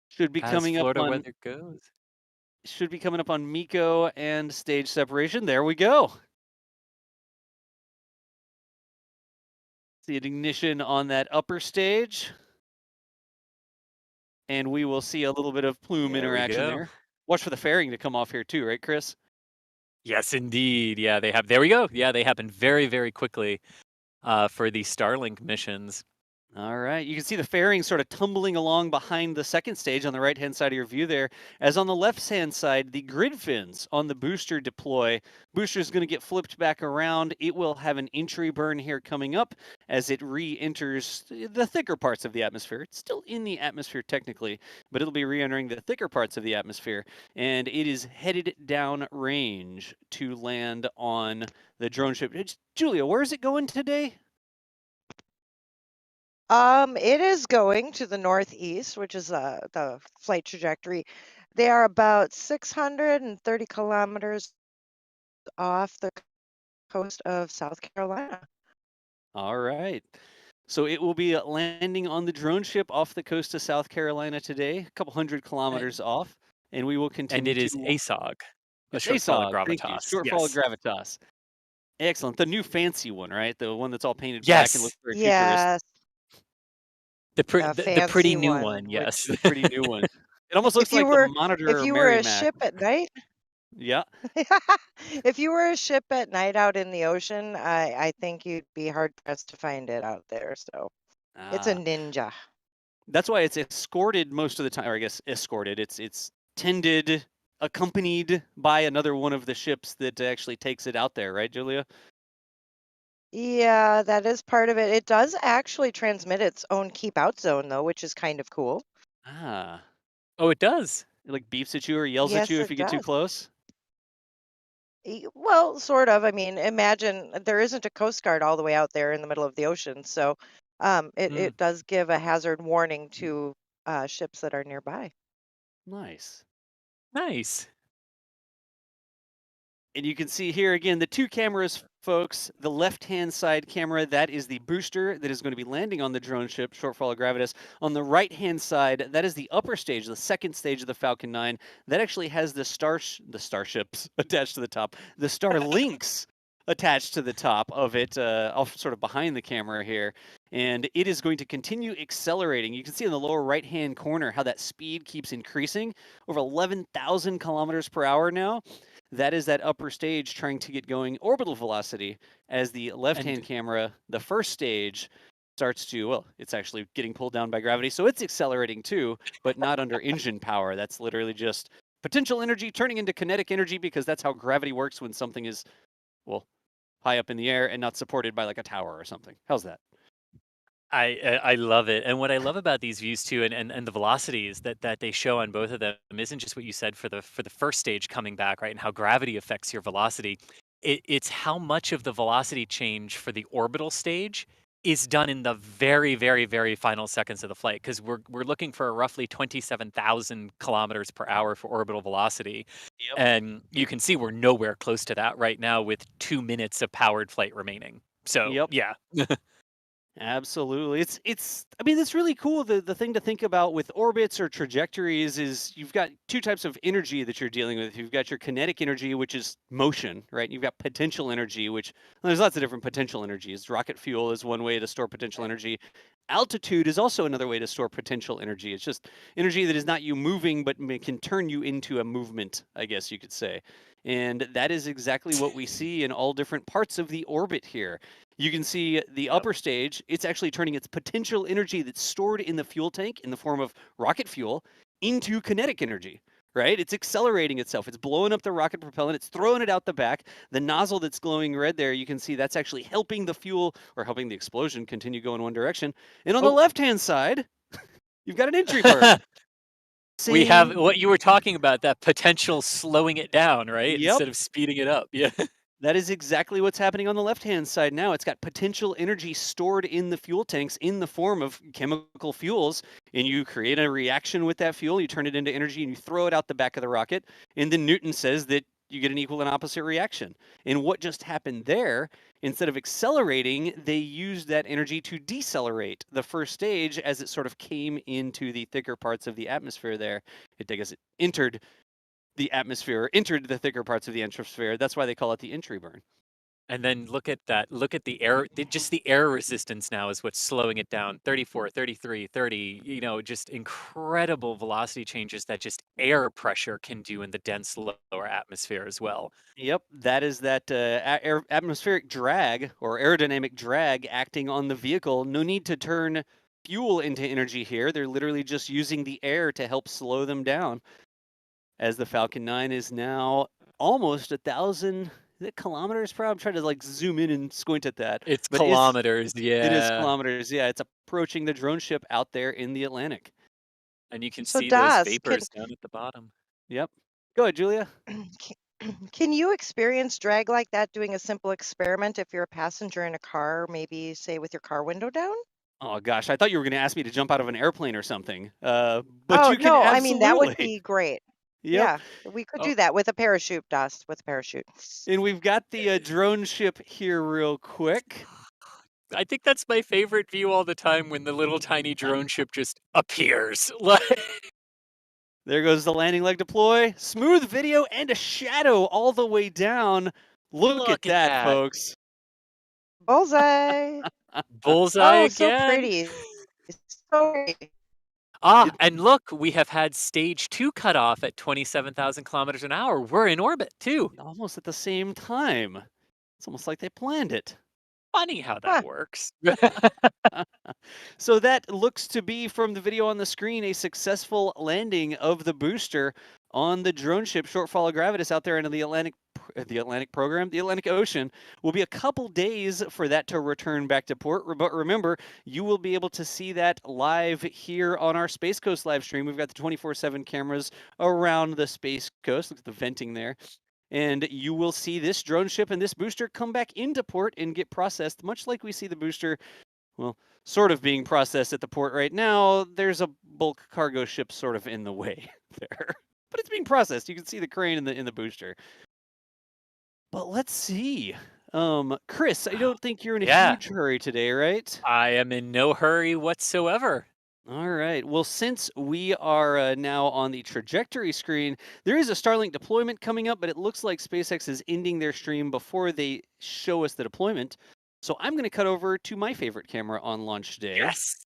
Should be As coming up Florida on weather goes. Miko and stage separation. There we go. See an ignition on that upper stage. And we will see a little bit of plume There we interaction go. there. Watch for the fairing to come off here too, right, Chris? Yes, indeed. Yeah, they have. There we go. Yeah, they happen very, very quickly for these Starlink missions. All right, you can see the fairing sort of tumbling along behind the second stage on the right-hand side of your view there. As on the left-hand side, the grid fins on the booster deploy. Booster is going to get flipped back around. It will have an entry burn here coming up as it re-enters the thicker parts of the atmosphere. It's still in the atmosphere technically, but it'll be re-entering the thicker parts of the atmosphere. And it is headed down range to land on the drone ship. Julia, where is it going today? It is going to the northeast, which is the flight trajectory. They are about 630 kilometers off the coast of South Carolina. All right. So it will be landing on the drone ship off the coast of South Carolina today, a couple hundred kilometers off, and we will And continue it is to. ASOG, a It's short fall of ASOG. Thank you. gravitas. Shortfall of Yes. gravitas. Excellent. The new fancy one, right? The one that's all painted black and Yes. looks very futuristic. Yes, The the pretty fancy new one, one. Yes. The pretty new one. It almost looks if you like the were monitor if or you were a Merrimack. ship at night, Yeah. if you were a ship at night out in the ocean, I think you'd be hard pressed to find it out there. So it's a Ah. ninja. That's why it's escorted most of the time, or I guess escorted. It's tended, accompanied by another one of the ships that actually takes it out there, right, Julia? Yeah, that is part of it. It does actually transmit its own keep out zone though, which is kind of cool. Ah. Oh, it does. It like beeps at you or yells at Yes, you if it you get too does. close? Well, sort of. I mean, imagine there isn't a Coast Guard all the way out there in the middle of the ocean, so Mm, it does give a hazard warning to ships that are nearby. nice. Nice. And you can see here again the two cameras, folks. The left-hand side camera, that is the booster that is going to be landing on the drone ship, Shortfall of Gravitas. On the right-hand side, that is the upper stage, the second stage of the Falcon 9. That actually has the starships attached to the top, the Starlinks attached to the top of it, off sort of behind the camera here. And it is going to continue accelerating. You can see in the lower right-hand corner how that speed keeps increasing, over 11,000 kilometers per hour now. That is that upper stage trying to get going orbital velocity as the left-hand camera, the first stage, starts to, well, it's actually getting pulled down by gravity, so it's accelerating too, but not under engine power. That's literally just potential energy turning into kinetic energy because that's how gravity works when something is, well, high up in the air and not supported by like a tower or something. How's that? I love it. And what I love about these views too, and the velocities that they show on both of them isn't just what you said for the first stage coming back, right? And how gravity affects your velocity. It's how much of the velocity change for the orbital stage is done in the very, very, very final seconds of the flight. Because we're looking for a roughly 27,000 kilometers per hour for orbital velocity. Yep. And you can see we're nowhere close to that right now with 2 minutes of powered flight remaining. So Yep. yeah. Absolutely. I mean, it's really cool. The thing to think about with orbits or trajectories is you've got two types of energy that you're dealing with. You've got your kinetic energy, which is motion, right? You've got potential energy, which well, there's lots of different potential energies. Rocket fuel is one way to store potential energy. Altitude is also another way to store potential energy. It's just energy that is not you moving, but can turn you into a movement, I guess you could say. And that is exactly what we see in all different parts of the orbit here. You can see the upper stage, it's actually turning its potential energy that's stored in the fuel tank in the form of rocket fuel into kinetic energy, right? It's accelerating itself. It's blowing up the rocket propellant. It's throwing it out the back. The nozzle that's glowing red there, you can see that's actually helping the fuel or helping the explosion continue going one direction. And on the left-hand side, you've got an entry burn. We have what you were talking about, that potential slowing it down, right? Yep. Instead of speeding it up. Yeah. That is exactly what's happening on the left-hand side now. It's got potential energy stored in the fuel tanks in the form of chemical fuels, and you create a reaction with that fuel, you turn it into energy, and you throw it out the back of the rocket, and then Newton says that you get an equal and opposite reaction. And what just happened there, instead of accelerating, they used that energy to decelerate the first stage as it sort of came into the thicker parts of the atmosphere there. I guess it entered the atmosphere, entered the thicker parts of the atmosphere. That's why they call it the entry burn. And then look at that. Look at the air. Just the air resistance now is what's slowing it down. 34, 33, 30. Just incredible velocity changes that just air pressure can do in the dense lower atmosphere as well. Yep, that is that atmospheric drag or aerodynamic drag acting on the vehicle. No need to turn fuel into energy here. They're literally just using the air to help slow them down. As the Falcon 9 is now almost 1,000 kilometers per hour. I'm trying to like zoom in and squint at that. It's But kilometers, yeah. It is kilometers. Yeah, it's approaching the drone ship out there in the Atlantic. And you can So see those Das, vapors down at the bottom. Yep. Go ahead, Julia. can you experience drag like that doing a simple experiment if you're a passenger in a car, maybe say with your car window down? Oh gosh, I thought you were going to ask me to jump out of an airplane or something. But Oh, you can no, I mean, that would absolutely. be great. Yep. Yeah, we could Oh, do that with a parachute, Dust, with a parachute. And we've got the drone ship here real quick. I think that's my favorite view all the time when the little tiny drone ship just appears. Like, There goes the landing leg deploy. Smooth video and a shadow all the way down. Look at look at that, that. folks. Bullseye. Bullseye Oh, so again. pretty. So pretty. Ah, It, and look, we have had stage 2 cut off at 27,000 kilometers an hour. We're in orbit too. almost at the same time. It's almost like they planned it. Funny how that Huh. works. So that looks to be, from the video on the screen, a successful landing of the booster on the drone ship Shortfall of Gravitas out there in the Atlantic Ocean. Will be a couple days for that to return back to port. But remember, you will be able to see that live here on our Space Coast live stream. We've got the 24/7 cameras around the Space Coast. Look at the venting there. And you will see this drone ship and this booster come back into port and get processed, much like we see the booster, well, sort of being processed at the port right now. There's a bulk cargo ship sort of in the way there, but it's being processed. You can see the crane in the booster. But let's see. Chris, I don't think you're in a Yeah. huge hurry today, right? I am in no hurry whatsoever. All right. Well, since we are now on the trajectory screen, there is a Starlink deployment coming up, but it looks like SpaceX is ending their stream before they show us the deployment. So I'm going to cut over to my favorite camera on launch day. Yes.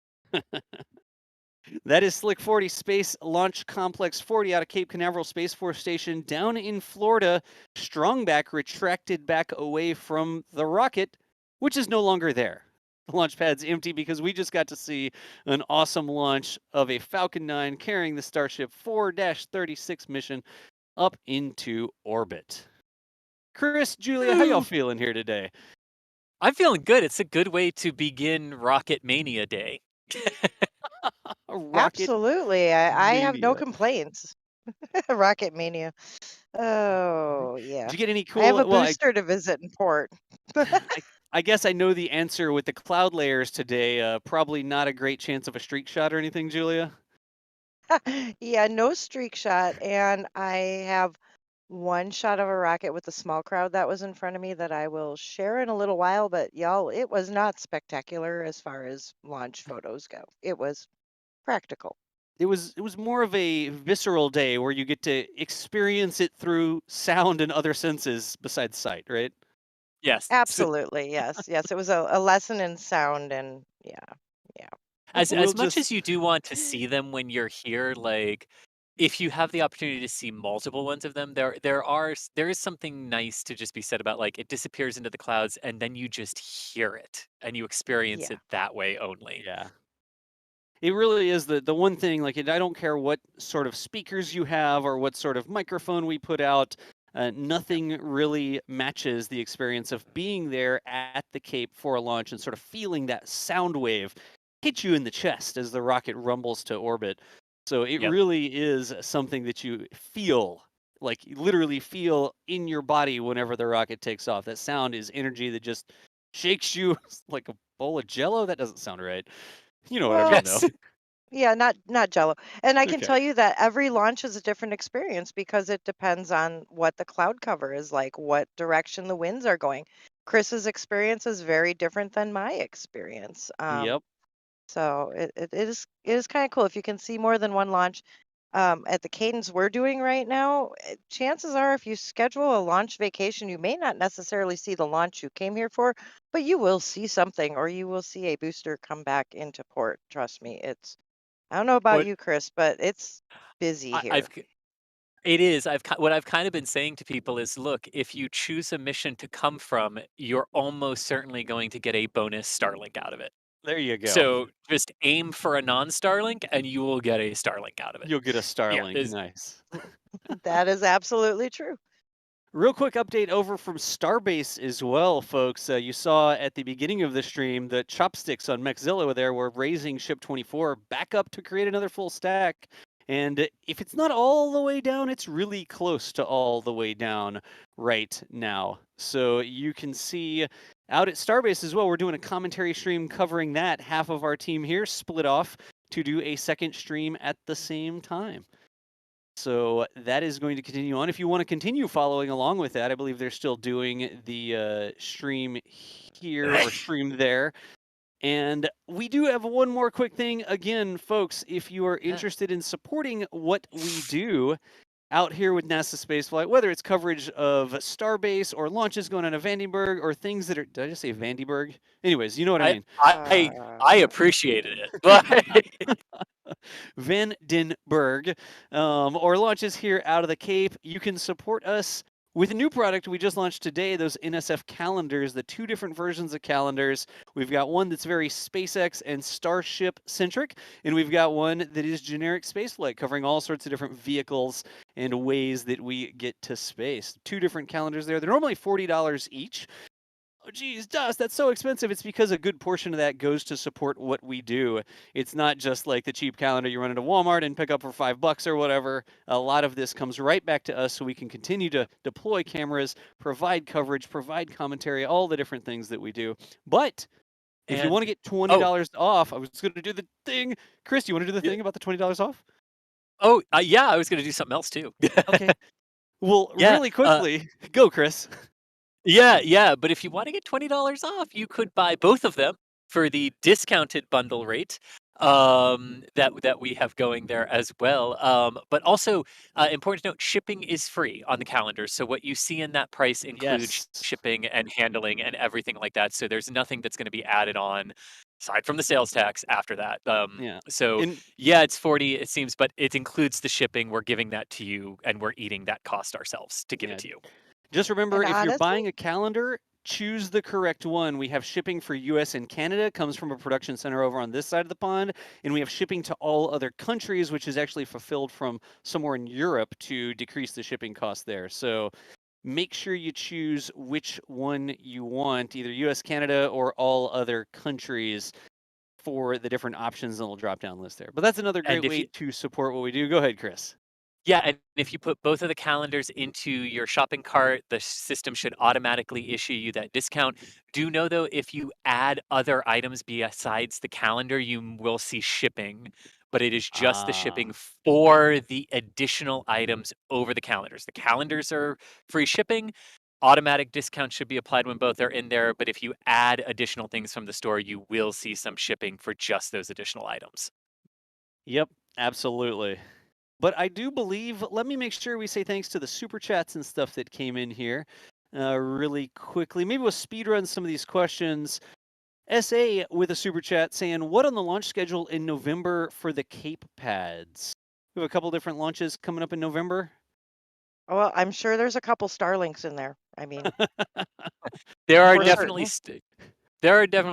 That is Slick 40 Space Launch Complex 40 out of Cape Canaveral Space Force Station down in Florida. Strong back retracted back away from the rocket, which is no longer there. The launch pad's empty because we just got to see an awesome launch of a Falcon 9 carrying the Starship 4-36 mission up into orbit. Chris, Julia, how y'all feeling here today? I'm feeling good. It's a good way to begin Rocket Mania Day. Rocket Absolutely. I have no Mania. complaints. Rocket Mania. Oh, yeah. Did you get any cool? I have a well, booster to visit in port. I guess I know the answer with the cloud layers today. Probably not a great chance of a streak shot or anything, Julia. Yeah, no streak shot. And I have one shot of a rocket with the small crowd that was in front of me that I will share in a little while. But y'all, it was not spectacular as far as launch photos go. It was practical. It was more of a visceral day where you get to experience it through sound and other senses besides sight, right? Yes. Absolutely. Yes. Yes. It was a lesson in sound and yeah. Yeah. As We'll much just- as you do want to see them when you're here, like if you have the opportunity to see multiple ones of them, there is something nice to just be said about like it disappears into the clouds and then you just hear it and you experience Yeah. it that way only. Yeah. It really is the one thing, like, I don't care what sort of speakers you have or what sort of microphone we put out, nothing really matches the experience of being there at the Cape for a launch and sort of feeling that sound wave hit you in the chest as the rocket rumbles to orbit. So it Yep. really is something that you feel, like you literally feel in your body whenever the rocket takes off. That sound is energy that just shakes you like a bowl of jello. That doesn't sound right. You know what I Well, mean, though. Yes. yeah, not Jello. And I can Okay. tell you that every launch is a different experience because it depends on what the cloud cover is like, what direction the winds are going. Chris's experience is very different than my experience. Yep. So it is kind of cool if you can see more than one launch. At the cadence we're doing right now, chances are if you schedule a launch vacation, you may not necessarily see the launch you came here for, but you will see something or you will see a booster come back into port. Trust me, I don't know about What you, Chris, but it's busy I, here. I've it is. What I've kind of been saying to people is, look, if you choose a mission to come from, you're almost certainly going to get a bonus Starlink out of it. There you go. So just aim for a non-Starlink, and you will get a Starlink out of it. You'll get a Starlink. is- Nice. That is absolutely true. Real quick update over from Starbase as well, folks. You saw at the beginning of the stream the chopsticks on Mechzilla there were raising Ship 24 back up to create another full stack. And if it's not all the way down, it's really close to all the way down right now. So you can see out at Starbase as well. We're doing a commentary stream covering that. Half of our team here split off to do a second stream at the same time. So that is going to continue on. If you want to continue following along with that, I believe they're still doing the stream here or stream there. And we do have one more quick thing. Again, folks, if you are interested in supporting what we do out here with NASA Spaceflight, whether it's coverage of Starbase or launches going on to Vandenberg or things that are, did I just say Vandenberg? Anyways, you know what I mean. I appreciated it, but Vandenberg, or launches here out of the Cape, you can support us with a new product we just launched today, those NSF calendars, the 2 different versions of calendars. We've got one that's very SpaceX and Starship centric, and we've got one that is generic spaceflight, covering all sorts of different vehicles and ways that we get to space. 2 different calendars there. They're normally $40 each. Oh, geez, Dust, that's so expensive. It's because a good portion of that goes to support what we do. It's not just like the cheap calendar you run into Walmart and pick up for $5 or whatever. A lot of this comes right back to us so we can continue to deploy cameras, provide coverage, provide commentary, all the different things that we do. But if you want to get $20 off, I was going to do the thing. Chris, you want to do the thing about the $20 off? Oh, yeah, I was going to do something else too. Okay. Well, really quickly, go, Chris. Yeah, but if you want to get $20 off, you could buy both of them for the discounted bundle rate that we have going there as well. But also, important to note, shipping is free on the calendar. So what you see in that price includes shipping and handling and everything like that. So there's nothing that's going to be added on aside from the sales tax after that. So yeah, it's 40, it seems, but it includes the shipping. We're giving that to you, and we're eating that cost ourselves to give it to you. Just remember, if you're buying a calendar, choose the correct one. We have shipping for US and Canada, comes from a production center over on this side of the pond, and we have shipping to all other countries, which is actually fulfilled from somewhere in Europe to decrease the shipping cost there. So make sure you choose which one you want, either US, Canada, or all other countries for the different options on the drop-down list there. But that's another great way to support what we do. Go ahead, Chris. Yeah, and if you put both of the calendars into your shopping cart, the system should automatically issue you that discount. Do know, though, if you add other items besides the calendar, you will see shipping, but it is just the shipping for the additional items over the calendars. The calendars are free shipping. Automatic discount should be applied when both are in there, but if you add additional things from the store, you will see some shipping for just those additional items. Yep, absolutely. But I do believe, let me make sure we say thanks to the super chats and stuff that came in here really quickly. Maybe we'll speed run some of these questions. SA with a super chat saying, what on the launch schedule in November for the Cape pads? We have a couple different launches coming up in November. Well, I'm sure there's a couple Starlinks in there. I mean, there are definitely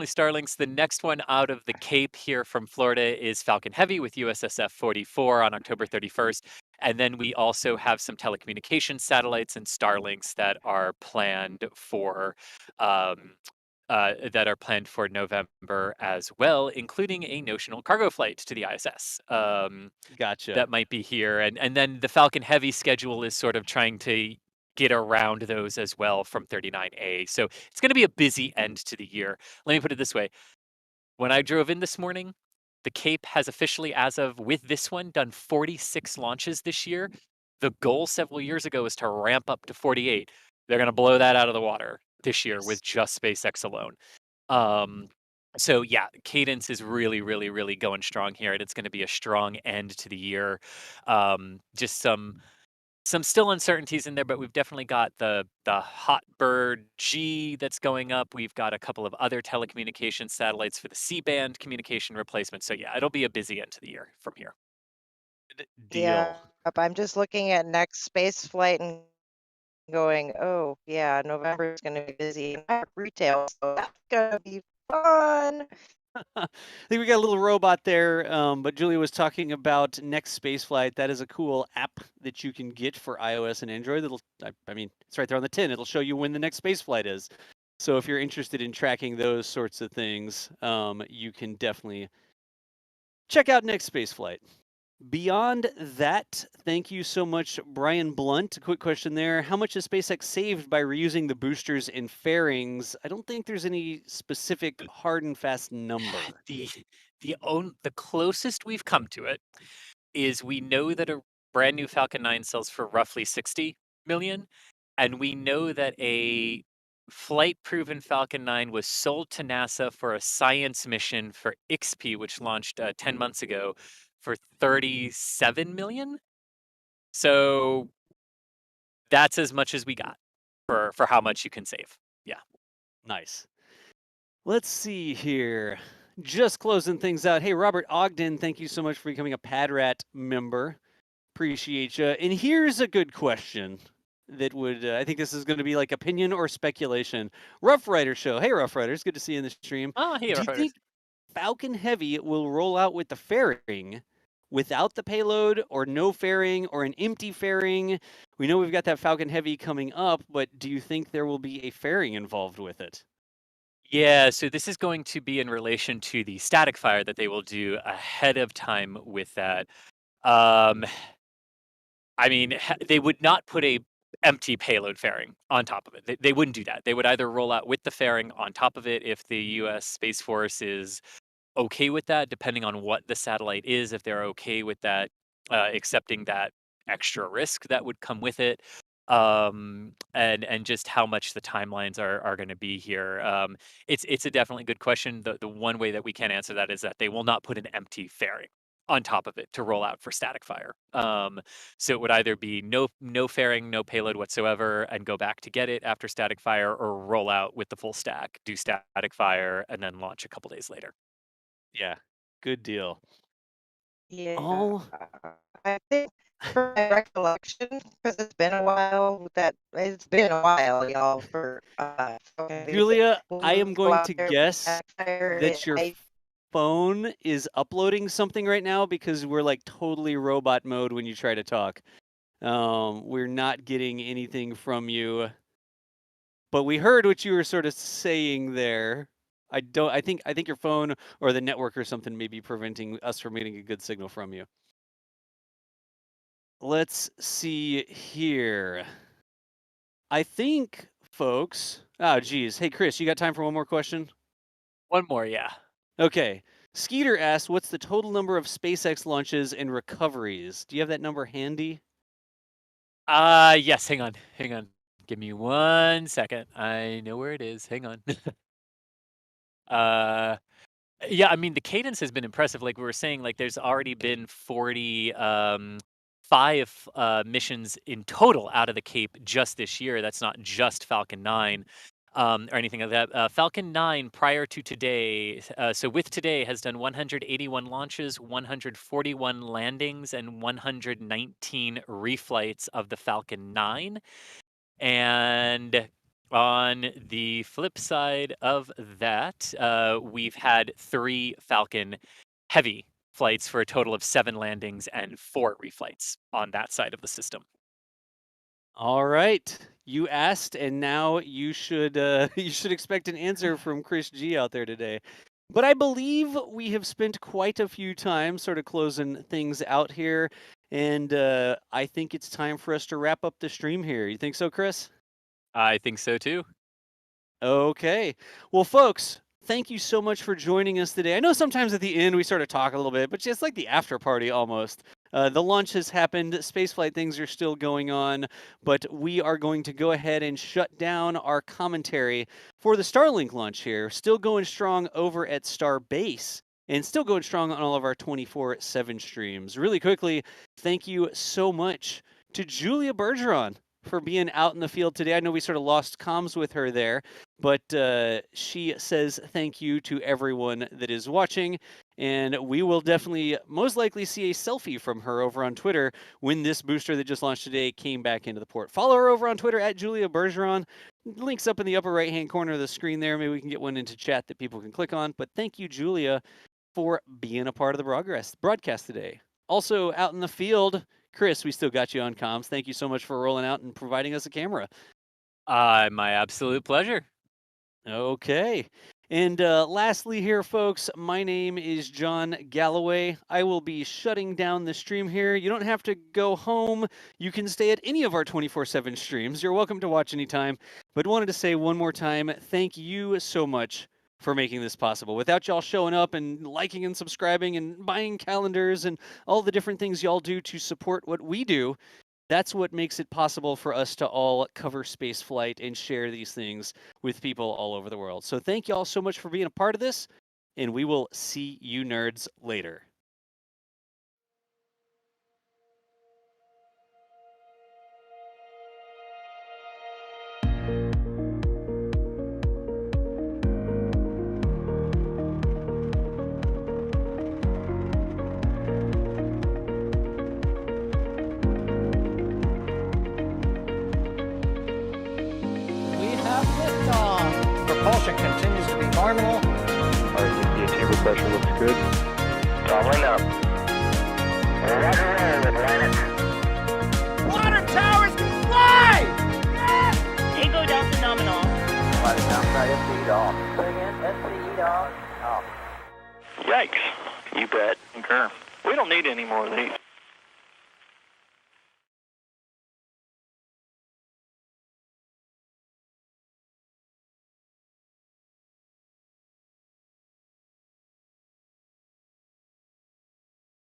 Starlinks. The next one out of the Cape here from Florida is Falcon Heavy with USSF 44 on October 31st. And then we also have some telecommunications satellites and Starlinks that are planned for November as well, including a notional cargo flight to the ISS. Gotcha. That might be here. And then the Falcon Heavy schedule is sort of trying to get around those as well from 39A. So it's going to be a busy end to the year. Let me put it this way. When I drove in this morning, the Cape has officially, as of with this one, done 46 launches this year. The goal several years ago was to ramp up to 48. They're going to blow that out of the water this year with just SpaceX alone. So yeah, cadence is really, really, really going strong here, and it's going to be a strong end to the year. Just some still uncertainties in there, but we've definitely got the Hotbird G that's going up. We've got a couple of other telecommunications satellites for the C-band communication replacement. So yeah, it'll be a busy end to the year from here. Deal. Yeah, I'm just looking at next space flight and going, oh yeah, November is going to be busy. I have retail, so that's going to be fun. I think we got a little robot there, but Julia was talking about Next Spaceflight. That is a cool app that you can get for iOS and Android. I mean, it's right there on the tin. It'll show you when the next spaceflight is. So if you're interested in tracking those sorts of things, you can definitely check out Next Spaceflight. Beyond that, thank you so much, Brian Blunt. A quick question there. How much has SpaceX saved by reusing the boosters and fairings? I don't think there's any specific hard and fast number. The closest we've come to it is we know that a brand new Falcon 9 sells for roughly 60 million, and we know that a flight proven Falcon 9 was sold to NASA for a science mission for IXP, which launched 10 months ago, for 37 million. So that's as much as we got for how much you can save. Yeah. Nice. Let's see here. Just closing things out. Hey, Robert Ogden, thank you so much for becoming a PadRat member. Appreciate you. And here's a good question that would, I think this is going to be like opinion or speculation. Rough Rider Show. Hey, Rough Riders. Good to see you in the stream. Oh, hey, Do you think Falcon Heavy will roll out with the fairing without the payload, or no fairing, or an empty fairing? We know we've got that Falcon Heavy coming up, but do you think there will be a fairing involved with it? Yeah, so this is going to be in relation to the static fire that they will do ahead of time with that. Um, I mean, they would not put a empty payload fairing on top of it. They wouldn't do that. They would either roll out with the fairing on top of it if the U.S. Space Force is okay with that, depending on what the satellite is, if they're okay with that, accepting that extra risk that would come with it, and just how much the timelines are going to be here. It's a definitely good question. The one way that we can answer that is that they will not put an empty fairing on top of it to roll out for static fire. So it would either be no fairing, no payload whatsoever, and go back to get it after static fire, or roll out with the full stack, do static fire, and then launch a couple days later. Yeah, good deal. Yeah, Oh, I think from my recollection, because it's been a while, y'all, for Falcon Heavy. Julia, When I am we go going out to there with guess static fire, that your phone is uploading something right now, because we're like totally robot mode when you try to talk. We're not getting anything from you, but we heard what you were sort of saying there. I think your phone or the network or something may be preventing us from getting a good signal from you. Let's see here. I think, folks. Oh, geez. Hey, Chris, you got time for one more question? One more, yeah. Okay. Skeeter asked, what's the total number of SpaceX launches and recoveries? Do you have that number handy? Yes, hang on. Give me 1 second. I know where it is. Hang on. Yeah, I mean, the cadence has been impressive. Like we were saying, like there's already been 5 missions in total out of the Cape just this year. That's not just Falcon 9. Or anything like that. Falcon 9 prior to today, so with today, has done 181 launches, 141 landings, and 119 reflights of the Falcon 9. And on the flip side of that, we've had 3 Falcon Heavy flights for a total of 7 landings and 4 reflights on that side of the system. All right. You asked, and now you should you should expect an answer from Chris G out there today. But I believe we have spent quite a few times sort of closing things out here, and I think it's time for us to wrap up the stream here. You think so, Chris? I think so too. Okay. Well, folks, thank you so much for joining us today. I know sometimes at the end we sort of talk a little bit, but just like the after party almost. The launch has happened. Spaceflight things are still going on, but we are going to go ahead and shut down our commentary for the Starlink launch here. Still going strong over at Starbase, and still going strong on all of our 24/7 streams. Really quickly, thank you so much to Julia Bergeron for being out in the field today. I know we sort of lost comms with her there, but she says thank you to everyone that is watching, and we will definitely most likely see a selfie from her over on Twitter when this booster that just launched today came back into the port. Follow her over on Twitter at Julia Bergeron. Links up in the upper right-hand corner of the screen there. Maybe we can get one into chat that people can click on. But thank you, Julia, for being a part of the broadcast today. Also out in the field, Chris, we still got you on comms. Thank you so much for rolling out and providing us a camera. My absolute pleasure. Okay. And lastly here, folks, my name is John Galloway. I will be shutting down the stream here. You don't have to go home. You can stay at any of our 24/7 streams. You're welcome to watch anytime. But wanted to say one more time, thank you so much for making this possible. Without y'all showing up and liking and subscribing and buying calendars and all the different things y'all do to support what we do, that's what makes it possible for us to all cover space flight and share these things with people all over the world. So thank you all so much for being a part of this, and we will see you nerds later. We have liftoff. Propulsion continues to be nominal. Our chamber pressure looks good. Doubling up. Right away, Atlantic. Water towers can fly! Tango Delta nominal. Flight outside SCE off. Bring in SCE off. Yikes. You bet. Concur. We don't need any more of these.